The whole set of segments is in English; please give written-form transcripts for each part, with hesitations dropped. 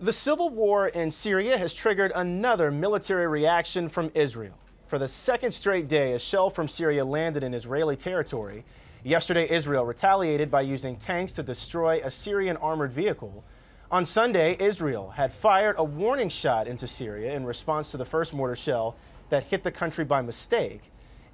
The civil war in Syria has triggered another military reaction from Israel. For the second straight day, a shell from Syria landed in Israeli territory. Yesterday, Israel retaliated by using tanks to destroy a Syrian armored vehicle. On Sunday, Israel had fired a warning shot into Syria in response to the first mortar shell that hit the country by mistake.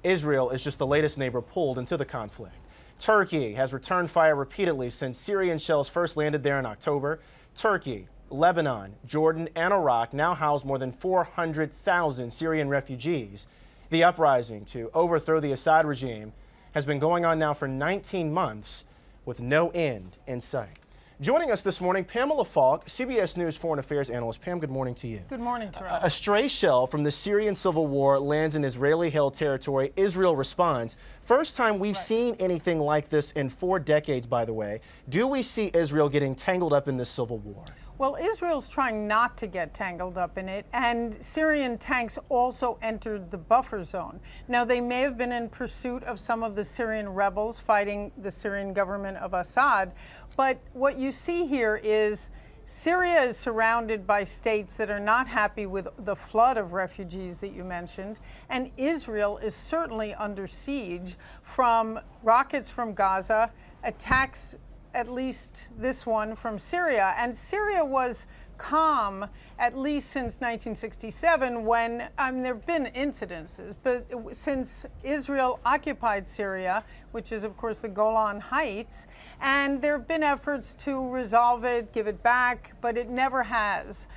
Israel is just the latest neighbor pulled into the conflict. Turkey has returned fire repeatedly since Syrian shells first landed there in October. Turkey, Lebanon, Jordan, and Iraq now house more than 400,000 Syrian refugees. The uprising to overthrow the Assad regime has been going on now for 19 months with no end in sight. Joining us this morning, Pamela Falk, CBS News Foreign Affairs analyst. Pam, good morning to you. Good morning, Terrell. A stray shell from the Syrian civil war lands in Israeli-held territory. Israel responds. First time we've seen anything like this in 4 decades, by the way. Do we see Israel getting tangled up in this civil war? Well, Israel's trying not to get tangled up in it, and Syrian tanks also entered the buffer zone. Now, they may have been in pursuit of some of the Syrian rebels fighting the Syrian government of Assad, but what you see here is Syria is surrounded by states that are not happy with the flood of refugees that you mentioned, and Israel is certainly under siege from rockets from Gaza, attacks, at least this one, from Syria. And Syria was calm at least since 1967 when, there have been incidences, but since Israel occupied Syria, which is of course the Golan Heights, and there have been efforts to resolve it, give it back, but it never has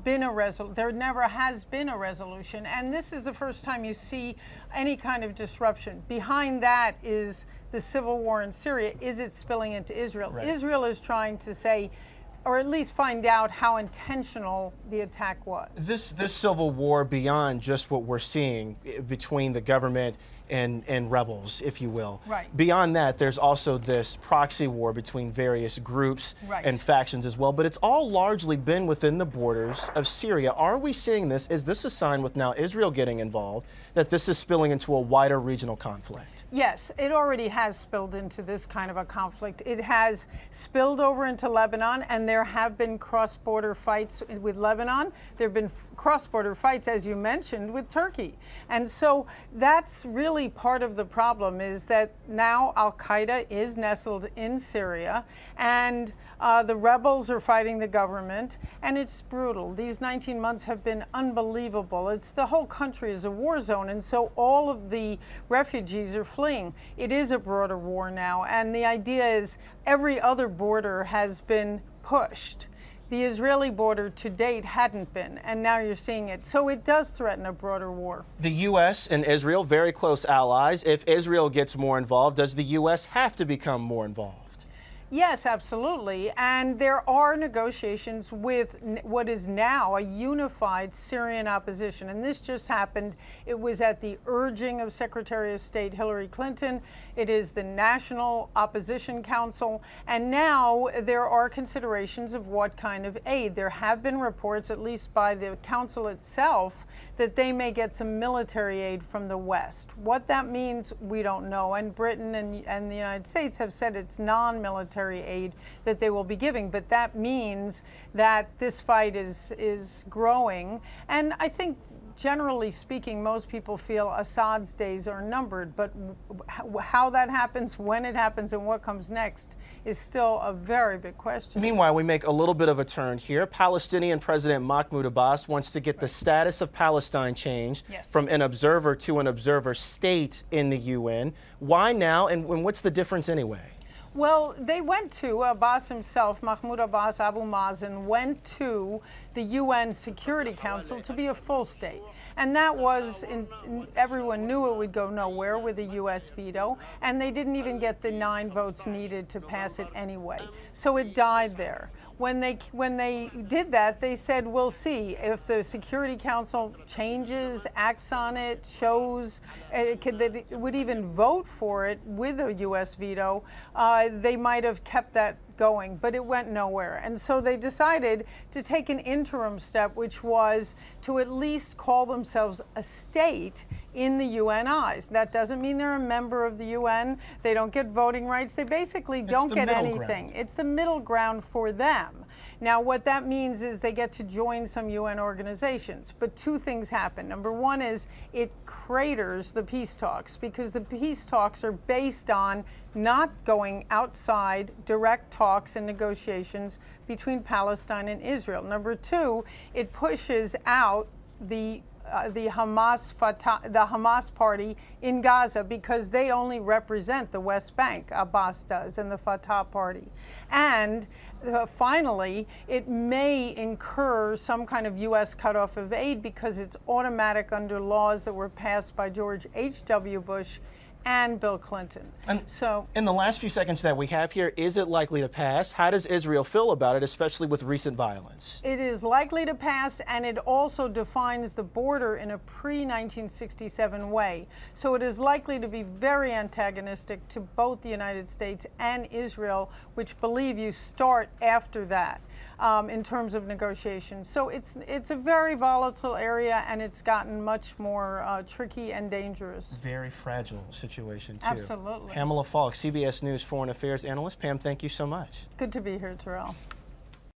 been there never has been a resolution. And this is the first time you see any kind of disruption. Behind that is the civil war in Syria. Is it spilling into Israel? Right. Israel is trying to say, or at least find out how intentional the attack was. This civil war, beyond just what we're seeing between the government and rebels, if you will. Right. Beyond that, there's also this proxy war between various groups and factions as well. But it's all largely been within the borders of Syria. Are we seeing this? Is this a sign, with now Israel getting involved, that this is spilling into a wider regional conflict? Yes, it already has spilled into this kind of a conflict. It has spilled over into Lebanon, and there have been cross-border fights with Lebanon. There have been cross-border fights, as you mentioned, with Turkey. And so that's really part of the problem, is that now Al-Qaeda is nestled in Syria, and the rebels are fighting the government, and it's brutal. These 19 months have been unbelievable. The whole country is a war zone, and so all of the refugees are fleeing. It is a broader war now, and the idea is every other border has been pushed. The Israeli border to date hadn't been, and now you're seeing it. So it does threaten a broader war. The U.S. and Israel, very close allies. If Israel gets more involved, does the U.S. have to become more involved? Yes, absolutely. And there are negotiations with what is now a unified Syrian opposition. And this just happened. It was at the urging of Secretary of State Hillary Clinton. It is the National Opposition Council. And now there are considerations of what kind of aid. There have been reports, at least by the council itself, that they may get some military aid from the West. What that means, we don't know. And Britain and the United States have said it's non-military aid that they will be giving, but that means that this fight is growing. And I think, generally speaking, most people feel Assad's days are numbered, but how that happens, when it happens, and what comes next is still a very big question. Meanwhile, we make a little bit of a turn here. Palestinian President Mahmoud Abbas wants to get the status of Palestine changed from an observer to an observer state in the UN. Why now, and what's the difference anyway? Well, they went to, Abbas himself, Mahmoud Abbas, Abu Mazen, went to the UN Security Council to be a full state. And that was, everyone knew it would go nowhere with a U.S. veto, and they didn't even get the 9 votes needed to pass it anyway. So it died there. When they did that, they said, we'll see if the Security Council changes, acts on it, shows that it would even vote for it with a U.S. veto. They might have kept that going, but it went nowhere. And so they decided to take an interim step, which was to at least call themselves a state in the UN eyes. That doesn't mean they're a member of the UN. They don't get voting rights. They basically don't get anything. It's the middle ground for them. Now, what that means is they get to join some UN organizations. But two things happen. Number one is it craters the peace talks, because the peace talks are based on not going outside direct talks and negotiations between Palestine and Israel. Number two, it pushes out the Hamas party in Gaza, because they only represent the West Bank, Abbas does, and the Fatah party. And finally, it may incur some kind of U.S. cutoff of aid, because it's automatic under laws that were passed by George H.W. Bush and Bill Clinton. And so, in the last few seconds that we have here, is it likely to pass? How does Israel feel about it, especially with recent violence? it is likely to pass, and it also defines the border in a pre-1967 way. So it is likely to be very antagonistic to both the United States and Israel, which, believe you, start after that. In terms of negotiations. So it's a very volatile area, and it's gotten much more tricky and dangerous. Very fragile situation, too. Absolutely. Pamela Falk, CBS News Foreign Affairs analyst. Pam, thank you so much. Good to be here, Terrell.